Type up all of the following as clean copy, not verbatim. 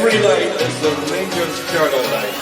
every night is the Rangers Journal night.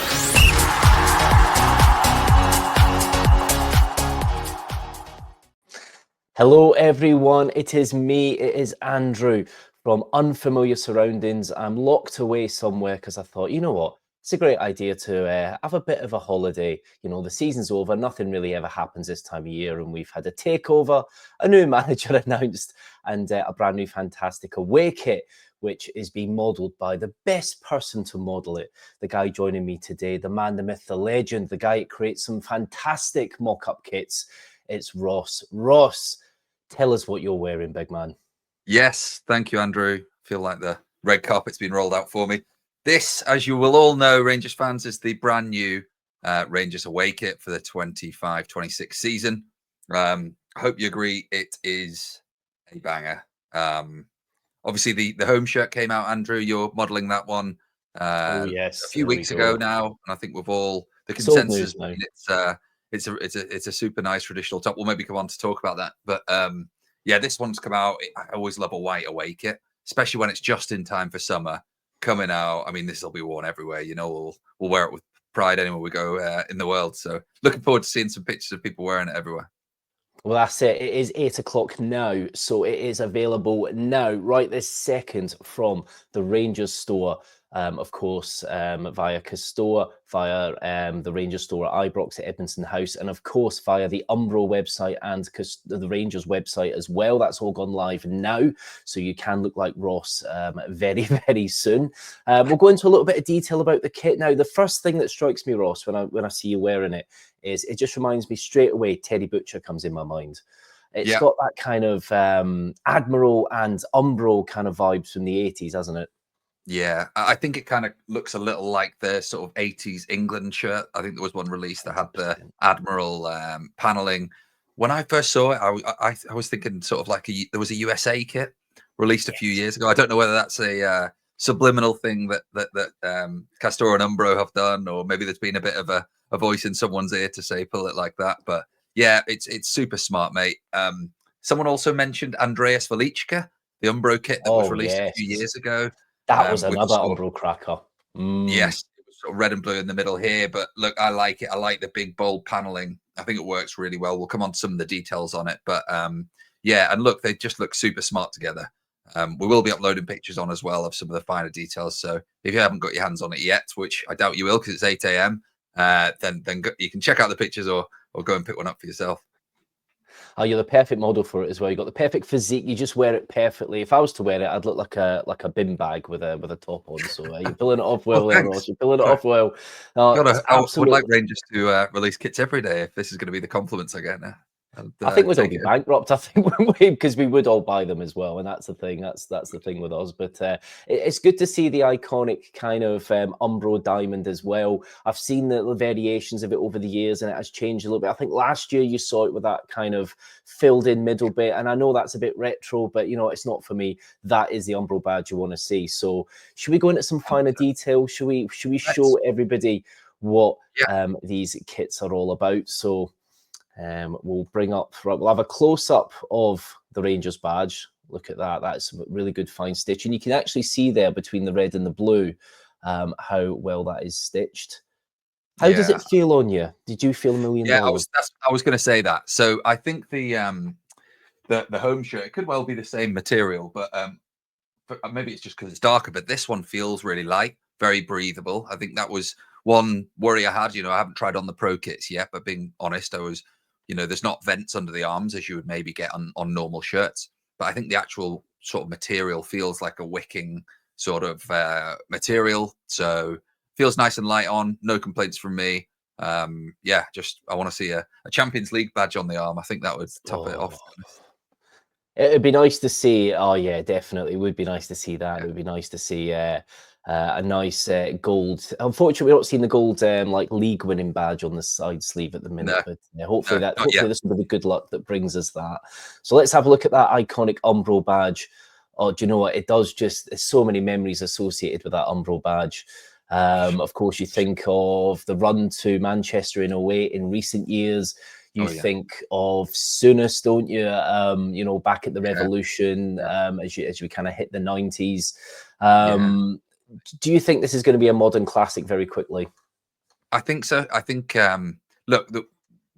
Hello everyone, it is me, it is Andrew from Unfamiliar Surroundings. I'm locked away somewhere because I thought, you know what, it's a great idea to have a bit of a holiday. You know, the season's over, nothing really ever happens this time of year, and we've had a takeover, a new manager announced, and a brand new fantastic away kit, which is being modelled by the best person to model it. The guy joining me today, the man, the myth, the legend, the guy that creates some fantastic mock-up kits. It's Ross. Ross, tell us what you're wearing, big man. Yes, thank you, Andrew. Feel like the red carpet's been rolled out for me. This, as you will all know, Rangers fans, is the brand new Rangers away kit for the 25-26 season. I hope you agree it is a banger. Obviously, the home shirt came out, Andrew. You're modelling that one Oh yes, a few weeks ago now, and I think we've all the Sold consensus. news It's a super nice traditional top. We'll maybe come on to talk about that, but yeah, this one's come out. I always love a white away kit, especially when it's just in time for summer coming out. I mean, this will be worn everywhere. You know, we'll wear it with pride anywhere we go in the world. So looking forward to seeing some pictures of people wearing it everywhere. Well, that's it. It is 8 o'clock now, so it is available now, right this second, from the Rangers store. Of course, via Castore, via the Rangers store at Ibrox at Edmondson House, and of course via the Umbro website and the Rangers website as well. That's all gone live now, so you can look like Ross very, very soon. We'll go into a little bit of detail about the kit now. The first thing that strikes me, Ross, when I see you wearing it, is it just reminds me straight away. Teddy Butcher comes in my mind. It's got that kind of Admiral and Umbro kind of vibes from the 80s, hasn't it? Yeah, I think it kind of looks a little like the sort of 80s England shirt. I think there was one release that had the Admiral paneling. When I first saw it, I was thinking sort of like there was a USA kit released a few years ago. I don't know whether that's a subliminal thing that Castore and Umbro have done, or maybe there's been a bit of a voice in someone's ear to say pull it like that. But yeah, it's super smart, mate. Someone also mentioned Andreas Velichka, the Umbro kit that was released a few years ago. That was another Umbro cracker. Yes, it was sort of red and blue in the middle here, but look, I like it. I like the big bold paneling. I think it works really well. We'll come on to some of the details on it, but yeah, and look, they just look super smart together. We will be uploading pictures on as well of some of the finer details. So if you haven't got your hands on it yet, which I doubt you will because it's 8 a.m., then you can check out the pictures or go and pick one up for yourself. Oh, you're the perfect model for it as well. You got the perfect physique. You just wear it perfectly. If I was to wear it, I'd look like a bin bag with a top on. So you're pulling it off well, there, Ross. You're pulling it off well. I would like Rangers to release kits every day if this is going to be the compliments I get now. I think we'd all be bankrupt. I think because we would all buy them as well, and that's the thing. That's the thing with us. But it's good to see the iconic kind of Umbro diamond as well. I've seen the variations of it over the years, and it has changed a little bit. I think last year you saw it with that kind of filled-in middle bit, and I know that's a bit retro, but you know it's not for me. That is the Umbro badge you want to see. So should we go into some finer detail? Should we show everybody what these kits are all about? So. We'll have a close-up of the Rangers badge. Look at that. That's really good fine stitch. And you can actually see there between the red and the blue how well that is stitched. How does it feel on you? Did you feel $1 million? Yeah, I was going to say that. So I think the home shirt, it could well be the same material, but maybe it's just because it's darker, but this one feels really light, very breathable. I think that was one worry I had. You know, I haven't tried on the pro kits yet, but being honest, there's not vents under the arms as you would maybe get on normal shirts. But I think the actual sort of material feels like a wicking sort of material. So feels nice and light on. No complaints from me. I want to see a Champions League badge on the arm. I think that would top it off. It'd be nice to see. Oh yeah, definitely. It would be nice to see that. It would be nice to see a nice gold. Unfortunately, we're not seeing the gold like league winning badge on the side sleeve at the minute. No. But hopefully this will be the good luck that brings us that. So let's have a look at that iconic Umbro badge. Oh, do you know what? It does just. There's so many memories associated with that Umbro badge. Of course, you think of the run to Manchester in 2008 in recent years. You think of Souness, don't you? Back at the Revolution, as we kind of hit the 90s. Do you think this is going to be a modern classic very quickly? I think so. I think look,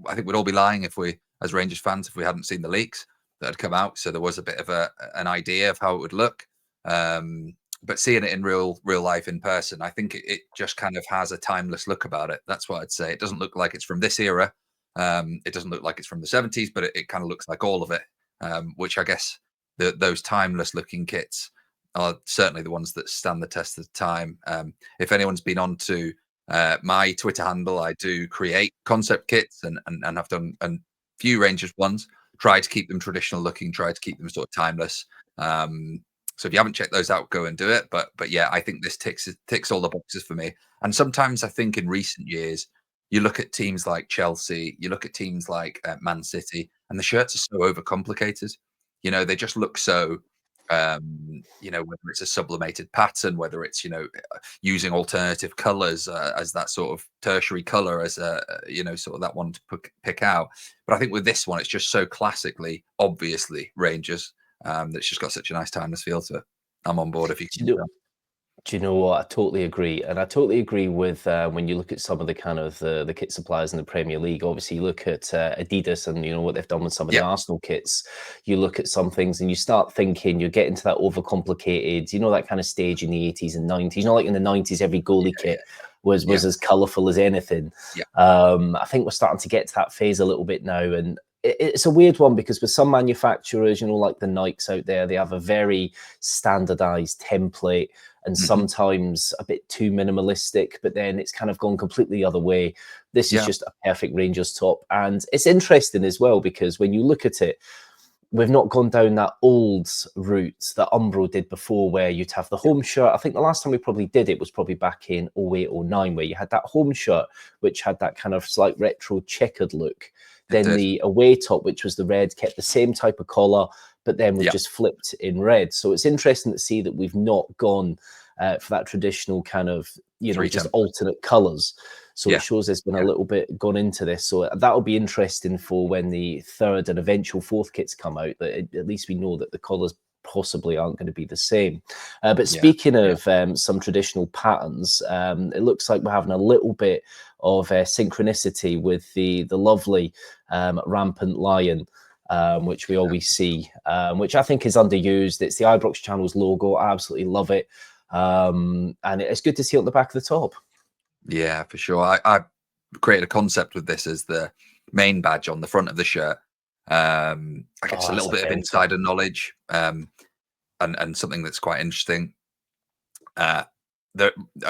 I think we'd all be lying if we, as Rangers fans, if we hadn't seen the leaks that had come out. So there was a bit of an idea of how it would look. But seeing it in real life in person, I think it just kind of has a timeless look about it. That's what I'd say. It doesn't look like it's from this era. It doesn't look like it's from the 70s, but it kind of looks like all of it, which I guess those timeless looking kits are certainly the ones that stand the test of time. If anyone's been on to my Twitter handle, I do create concept kits and I've done a few Rangers ones, try to keep them traditional looking, try to keep them sort of timeless. So if you haven't checked those out, go and do it. But yeah, I think this ticks all the boxes for me. And sometimes I think in recent years, you look at teams like Chelsea, you look at teams like Man City, and the shirts are so overcomplicated. You know, they just look so, you know, whether it's a sublimated pattern, whether it's, you know, using alternative colors as that sort of tertiary color as a, you know, sort of that one to pick out. But I think with this one, it's just so classically, obviously Rangers. That's just got such a nice timeless feel to it. I'm on board if you can. Do you know what? I totally agree, and I totally agree with when you look at some of the kind of the kit suppliers in the Premier League. Obviously, you look at Adidas and you know what they've done with some of the Arsenal kits. You look at some things and you start thinking you're getting to that overcomplicated. You know that kind of stage in the 80s and 90s. You know, like in the 90s, every goalie kit was as colourful as anything. I think we're starting to get to that phase a little bit now, and it's a weird one because with some manufacturers, you know, like the Nikes out there, they have a very standardized template and sometimes a bit too minimalistic, but then it's kind of gone completely the other way. This is just a perfect Rangers top. And it's interesting as well, because when you look at it, we've not gone down that old route that Umbro did before, where you'd have the home shirt. I think the last time we probably did it was probably back in 08, 09, where you had that home shirt, which had that kind of slight retro checkered look. Then the away top, which was the red, kept the same type of collar, but then was just flipped in red. So it's interesting to see that we've not gone for that traditional kind of, you know, just alternate colors. So it shows there's been a little bit gone into this. So that'll be interesting for when the third and eventual fourth kits come out, that at least we know that the colors possibly aren't going to be the same. But speaking of some traditional patterns, it looks like we're having a little bit of synchronicity with the lovely rampant lion, which we always see, which I think is underused. It's the Ibrox Channels logo. I absolutely love it. And it's good to see it on the back of the top. Yeah, for sure. I created a concept with this as the main badge on the front of the shirt. I guess a little bit of insider knowledge, and something that's quite interesting. A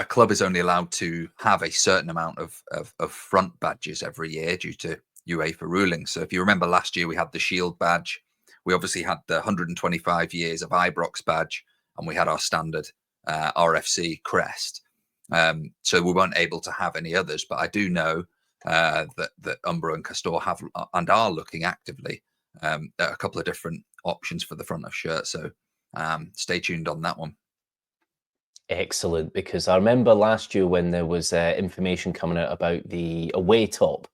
club is only allowed to have a certain amount of front badges every year due to UEFA ruling. So if you remember last year, we had the Shield badge. We obviously had the 125 years of Ibrox badge, and we had our standard RFC crest. So we weren't able to have any others, but I do know that Umbro and Castor have and are looking actively at a couple of different options for the front of shirt. So stay tuned on that one. Excellent, because I remember last year when there was information coming out about the away top,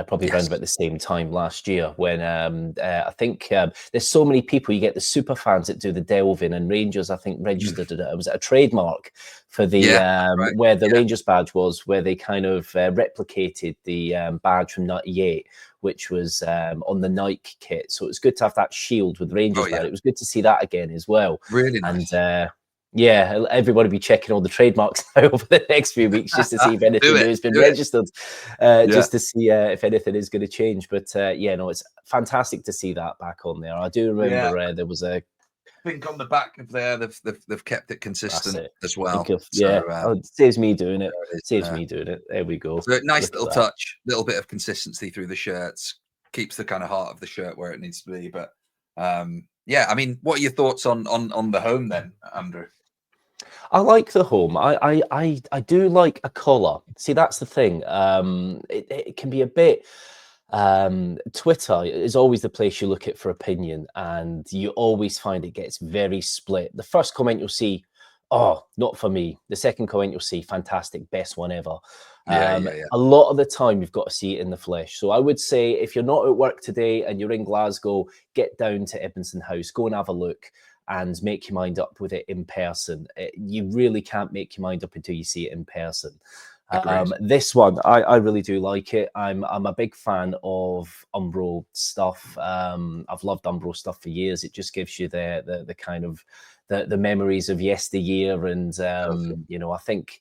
probably around about the same time last year, when I think there's so many people. You get the super fans that do the delving, and Rangers, I think, registered it. It was a trademark for the where the Rangers badge was, where they kind of replicated the badge from '98, which was on the Nike kit. So it was good to have that shield with Rangers badge. It was good to see that again as well. Really nice. And yeah, everybody will be checking all the trademarks now over the next few weeks just to see if anything new has been registered, just to see if anything is going to change. But yeah, no, it's fantastic to see that back on there. I do remember there was a. I think on the back of there, they've kept it consistent as well. It saves me doing it. Saves me doing it. There we go. So nice little touch, little bit of consistency through the shirts, keeps the kind of heart of the shirt where it needs to be. But yeah, I mean, what are your thoughts on the home then, Andrew? I like the home. I do like a collar. See, that's the thing. It can be a bit. Twitter is always the place you look at for opinion, and you always find it gets very split. The first comment you'll see, "Oh, not for me." The second comment you'll see, "Fantastic, best one ever." A lot of the time you've got to see it in the flesh. So I would say if you're not at work today and you're in Glasgow, get down to Edmondson House, go and have a look. and make your mind up with it in person. You really can't make your mind up until you see it in person. This one, I really do like it. I'm a big fan of Umbro stuff. I've loved Umbro stuff for years. It just gives you the kind of the memories of yesteryear, and you know, I think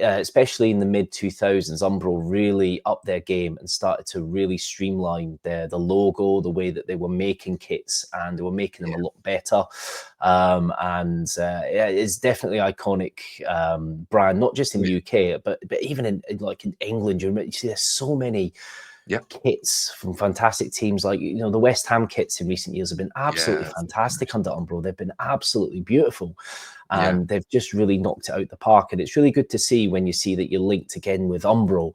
especially in the mid 2000s, Umbro really upped their game and started to really streamline the logo, the way that they were making kits, and they were making them a lot better. Yeah, it's definitely iconic brand, not just in the UK, but even in like in England. You see, there's so many kits from fantastic teams, like, you know, the West Ham kits in recent years have been absolutely fantastic under Umbro. They've been absolutely beautiful, and they've just really knocked it out the park. And it's really good to see when you see that you're linked again with Umbro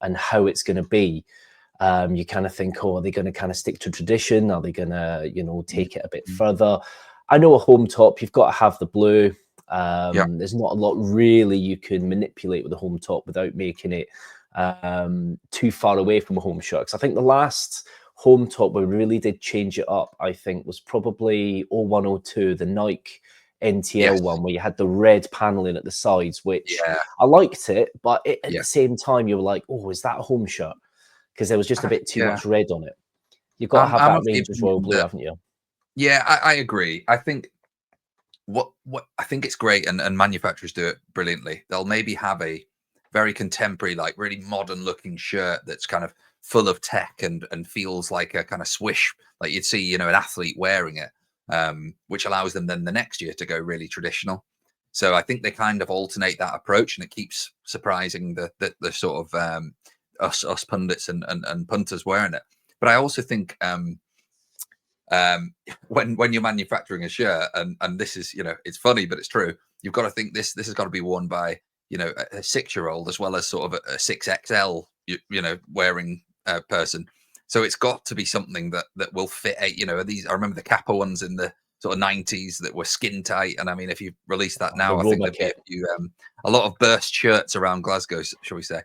and how it's going to be. You kind of think, oh, are they going to kind of stick to tradition? Are they going to, you know, take it a bit further? I know a home top, you've got to have the blue. There's not a lot really you can manipulate with a home top without making it too far away from a home shirt. Because I think the last home top where we really did change it up, I think, was probably 0102, the Nike NTL one, where you had the red paneling at the sides, which I liked it, but at the same time you were like, oh, is that a home shirt? Because there was just a bit too much red on it. You've got to have that Rangers Royal Blue, haven't you? Yeah, I agree. I think what I think it's great, and manufacturers do it brilliantly. They'll maybe have a very contemporary, like really modern looking shirt that's kind of full of tech and feels like a kind of swish, like you'd see, you know, an athlete wearing it, which allows them then the next year to go really traditional. So I think they kind of alternate that approach, and it keeps surprising the sort of us pundits and punters wearing it. But I also think when you're manufacturing a shirt, and this is, you know, it's funny but it's true, you've got to think this has got to be worn by, you know, a 6-year-old as well as sort of a 6XL, you know, wearing person. So it's got to be something that will fit you know, these, I remember the Kappa ones in the sort of 90s that were skin tight, and I mean, if you release that now, I think there'd be a lot of burst shirts around Glasgow, shall we say.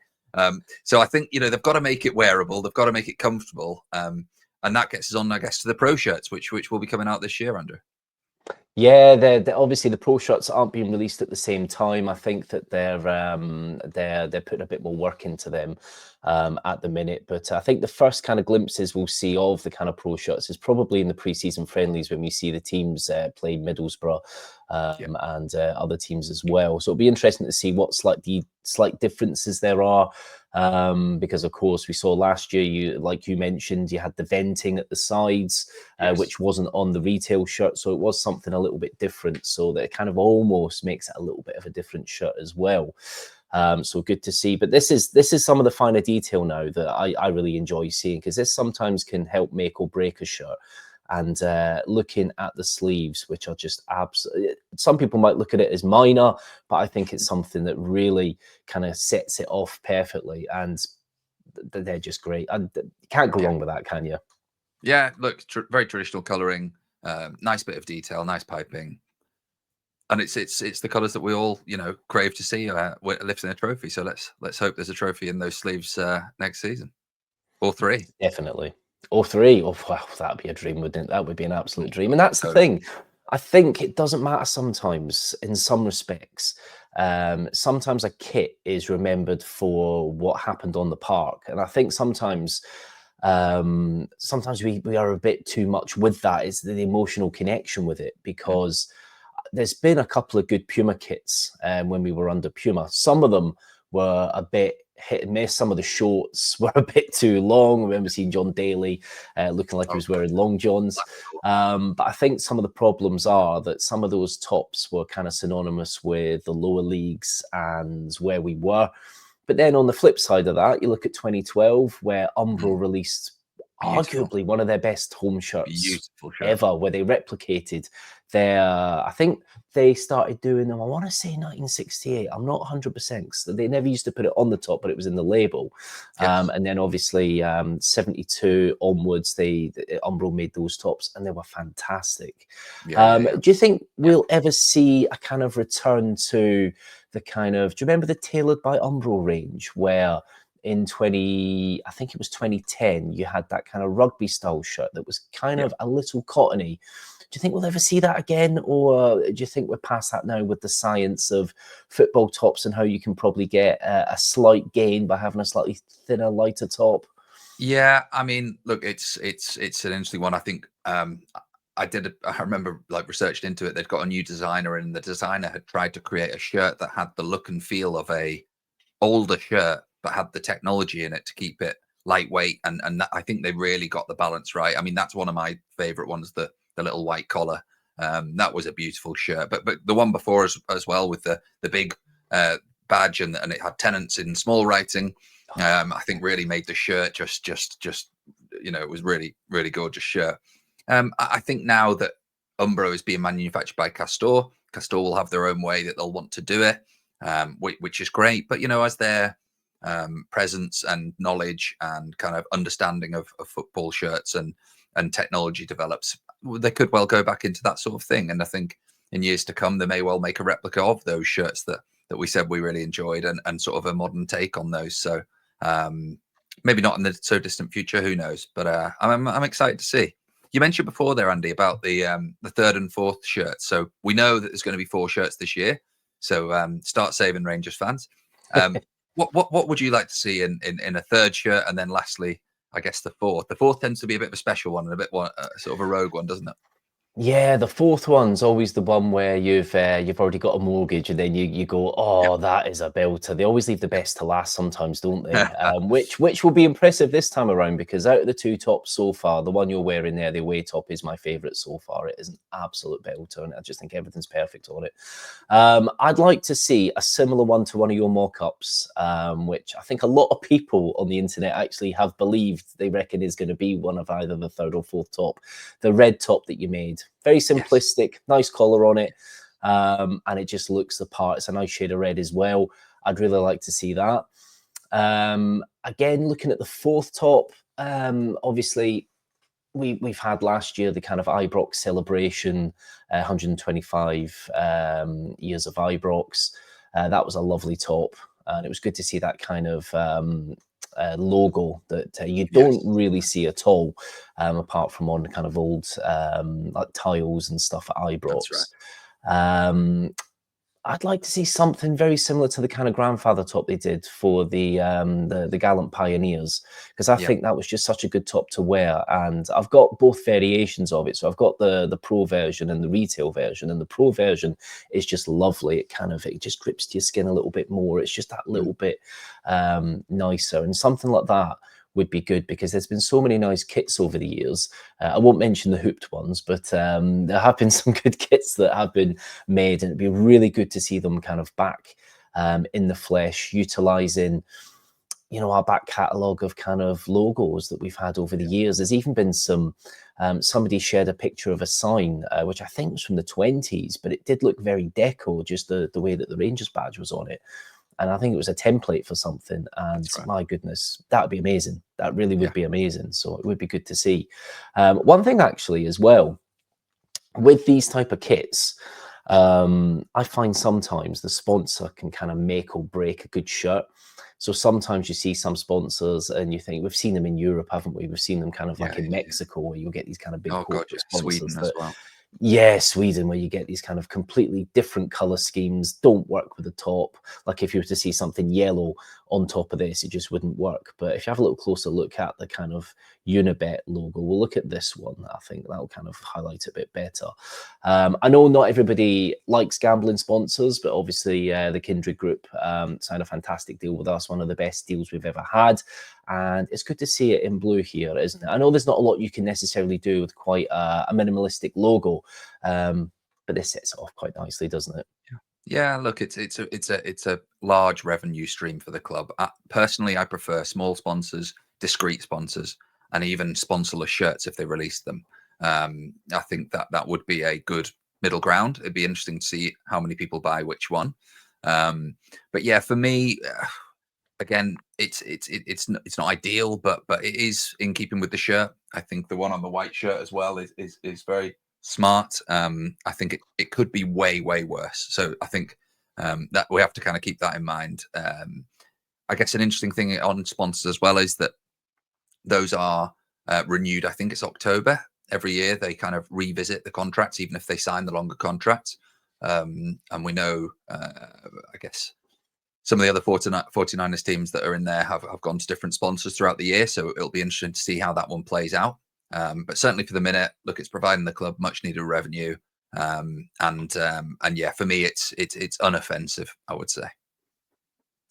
So I think, you know, they've got to make it wearable, they've got to make it comfortable, and that gets us on, I guess, to the pro shirts, which will be coming out this year, Andrew. Yeah, they're obviously the pro shirts aren't being released at the same time. I think that they're putting a bit more work into them at the minute. But I think the first kind of glimpses we'll see of the kind of pro shirts is probably in the pre-season friendlies, when we see the teams play Middlesbrough and other teams as well. So it'll be interesting to see what slight differences there are. Because of course we saw last year, like you mentioned, you had the venting at the sides, which wasn't on the retail shirt, so it was something a little bit different, so that it kind of almost makes it a little bit of a different shirt as well. So good to see. But this is some of the finer detail now that I really enjoy seeing, because this sometimes can help make or break a shirt. And looking at the sleeves, which are just absolutely, some people might look at it as minor, but I think it's something that really kind of sets it off perfectly, and they're just great. And you can't go wrong with that, can you? Yeah, look, very traditional colouring, nice bit of detail, nice piping, and it's the colours that we all, you know, crave to see lifting a trophy. So let's hope there's a trophy in those sleeves next season, or 3. Definitely. Or 3. Oh, wow, that'd be a dream, wouldn't it? That would be an absolute dream. And that's the thing. I think it doesn't matter sometimes, in some respects. Sometimes a kit is remembered for what happened on the park. And I think sometimes we are a bit too much with that. It's the emotional connection with it, because there's been a couple of good Puma kits when we were under Puma. Some of them were a bit hit and miss. Some of the shorts were a bit too long. I remember seeing John Daly looking like he was wearing long johns. But I think some of the problems are that some of those tops were kind of synonymous with the lower leagues and where we were. But then on the flip side of that, you look at 2012, where Umbro released arguably one of their best home shirts ever, where they replicated their, I think they started doing them, I want to say 1968. I'm not 100%, because they never used to put it on the top, but it was in the label. And then obviously 72 onwards, Umbro made those tops, and they were fantastic. Do you think we'll ever see a kind of return to the kind of, do you remember the Tailored by Umbro range, where in I think it was 2010, you had that kind of rugby style shirt that was kind of a little cottony. Do you think we'll ever see that again? Or do you think we're past that now with the science of football tops and how you can probably get a slight gain by having a slightly thinner, lighter top? Yeah, I mean, look, it's an interesting one. I think I remember like researched into it. They'd got a new designer, and the designer had tried to create a shirt that had the look and feel of a older shirt, but had the technology in it to keep it lightweight. And that, I think they really got the balance right. I mean, that's one of my favorite ones, the little white collar. That was a beautiful shirt. But the one before as well, with the big badge, and it had tenants in small writing. I think really made the shirt just it was really, really gorgeous shirt. I think now that Umbro is being manufactured by Castor will have their own way that they'll want to do it, which is great. But as their presence and knowledge and kind of understanding of football shirts and technology develops, they could well go back into that sort of thing. And I think in years to come, they may well make a replica of those shirts that we said we really enjoyed, and sort of a modern take on those. So maybe not in the so distant future, who knows? But I'm excited to see. You mentioned before there, Andy, about the third and fourth shirts. So we know that there's going to be 4 shirts this year. So start saving, Rangers fans. What would you like to see in a third shirt, and then lastly, I guess the fourth? The fourth tends to be a bit of a special one and a bit sort of a rogue one, doesn't it? Yeah, the fourth one's always the one where you've already got a mortgage, and then you go, oh, that is a belter. They always leave the best to last sometimes, don't they? Which will be impressive this time around, because out of the 2 tops so far, the one you're wearing there, the away top, is my favourite so far. It is an absolute belter, and I just think everything's perfect on it. I'd like to see a similar one to one of your mock-ups, which I think a lot of people on the internet actually have believed they reckon is going to be one of either the third or fourth top. The red top that you made. Very simplistic, nice collar on it, and it just looks the part. It's a nice shade of red as well. I'd really like to see that. Again, looking at the fourth top, obviously we've had last year the kind of Ibrox celebration, 125 years of Ibrox. That was a lovely top, and it was good to see that kind of logo that you don't really see at all, apart from on kind of old like tiles and stuff at Ibrox. That's right. I'd like to see something very similar to the kind of grandfather top they did for the Gallant Pioneers, because I think that was just such a good top to wear. And I've got both variations of it. So I've got the pro version and the retail version, and the pro version is just lovely. It just grips to your skin a little bit more. It's just that little bit nicer, and something like that would be good, because there's been so many nice kits over the years. I won't mention the hooped ones, but there have been some good kits that have been made, and it'd be really good to see them kind of back in the flesh, utilizing our back catalogue of kind of logos that we've had over the years. There's even been some somebody shared a picture of a sign which I think was from the 20s, but it did look very deco, just the way that the Rangers badge was on it. And I think it was a template for something. And my goodness, that would be amazing. That really would be amazing. So it would be good to see. One thing actually as well, with these type of kits, I find sometimes the sponsor can kind of make or break a good shirt. So sometimes you see some sponsors and you think, we've seen them in Europe, haven't we? We've seen them kind of like in Mexico, where you'll get these kind of big corporate sponsors. Sweden as well. Yeah, Sweden, where you get these kind of completely different color schemes, don't work with the top. Like if you were to see something yellow on top of this, it just wouldn't work. But if you have a little closer look at the kind of Unibet logo, we'll look at this one. I think that'll kind of highlight it a bit better. I know not everybody likes gambling sponsors, but obviously the Kindred Group signed a fantastic deal with us, one of the best deals we've ever had. And it's good to see it in blue here, isn't it? I know there's not a lot you can necessarily do with quite a minimalistic logo, but this sets it off quite nicely, doesn't it? Yeah, look, it's a large revenue stream for the club. Personally, I prefer small sponsors, discreet sponsors, and even sponsorless shirts if they release them. I think that would be a good middle ground. It'd be interesting to see how many people buy which one. But yeah, for me, again, it's not ideal, but it is in keeping with the shirt. I think the one on the white shirt as well is very smart. I think it could be way worse. So I think that we have to kind of keep that in mind. I guess an interesting thing on sponsors as well is that those are renewed. I think it's October every year. They kind of revisit the contracts, even if they sign the longer contracts. And we know, I guess, some of the other 49ers teams that are in there have gone to different sponsors throughout the year. So it'll be interesting to see how that one plays out. But certainly for the minute, look, it's providing the club much needed revenue. And yeah, for me, it's unoffensive, I would say.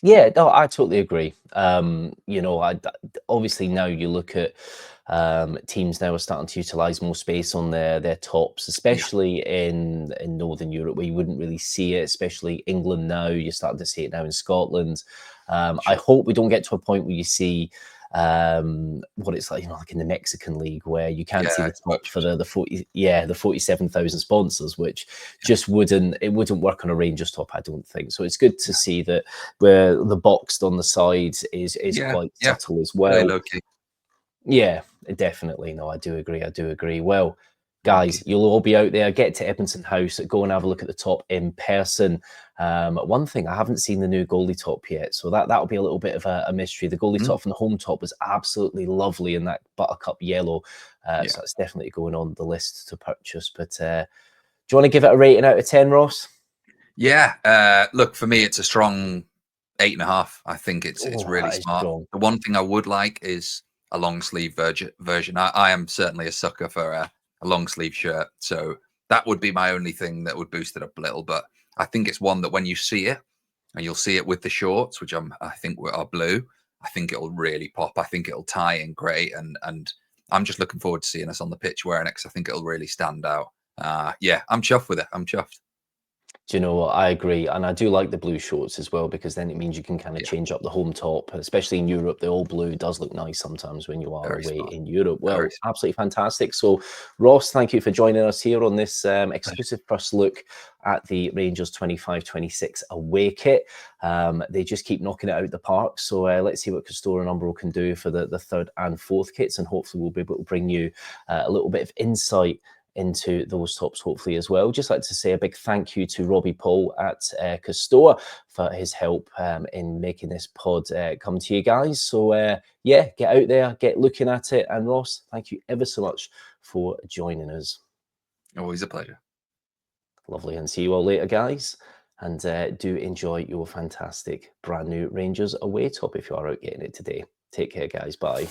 Yeah, no, I totally agree. You know, obviously now you look at teams now are starting to utilize more space on their tops, especially in Northern Europe, where you wouldn't really see it, especially England now. You're starting to see it now in Scotland. I hope we don't get to a point where you see what it's like, you know, like in the Mexican league, where you can't see the top for the 47,000 sponsors, which just wouldn't work on a Rangers top, I don't think. So it's good to see that where the boxed on the side is quite subtle as well. Very low-key. Yeah, definitely. No, I do agree. Well, guys, you'll all be out there. Get to Edmonton House, go and have a look at the top in person. One thing, I haven't seen the new goalie top yet, so that'll be a little bit of a mystery. The goalie top from the home top was absolutely lovely in that buttercup yellow. So it's definitely going on the list to purchase. But do you want to give it a rating out of 10, Ross? Yeah. Look, for me, it's a strong 8.5. I think it's really smart. Strong. The one thing I would like is a long sleeve version. I am certainly a sucker for a long sleeve shirt, so that would be my only thing that would boost it up a little. But I think it's one that when you see it, and you'll see it with the shorts, which I think are blue, I think it'll really pop. I think it'll tie in great, and I'm just looking forward to seeing us on the pitch wearing it, because I think it'll really stand out. Yeah, I'm chuffed with it. I'm chuffed. Do you know what? I agree. And I do like the blue shorts as well, because then it means you can kind of change up the home top, especially in Europe. The all blue does look nice sometimes when you are away in Europe. Well, absolutely fantastic. So, Ross, thank you for joining us here on this exclusive first look at the Rangers 25-26 away kit. They just keep knocking it out the park. So let's see what Castore and Umbro can do for the third and fourth kits. And hopefully we'll be able to bring you a little bit of insight into those tops, hopefully, as well. Just like to say a big thank you to Robbie Paul at Castore for his help in making this pod come to you guys. So yeah, get out there, get looking at it. And Ross, thank you ever so much for joining us. Always a pleasure. Lovely. And see you all later, guys. And do enjoy your fantastic brand new Rangers away top if you are out getting it today. Take care, guys. Bye.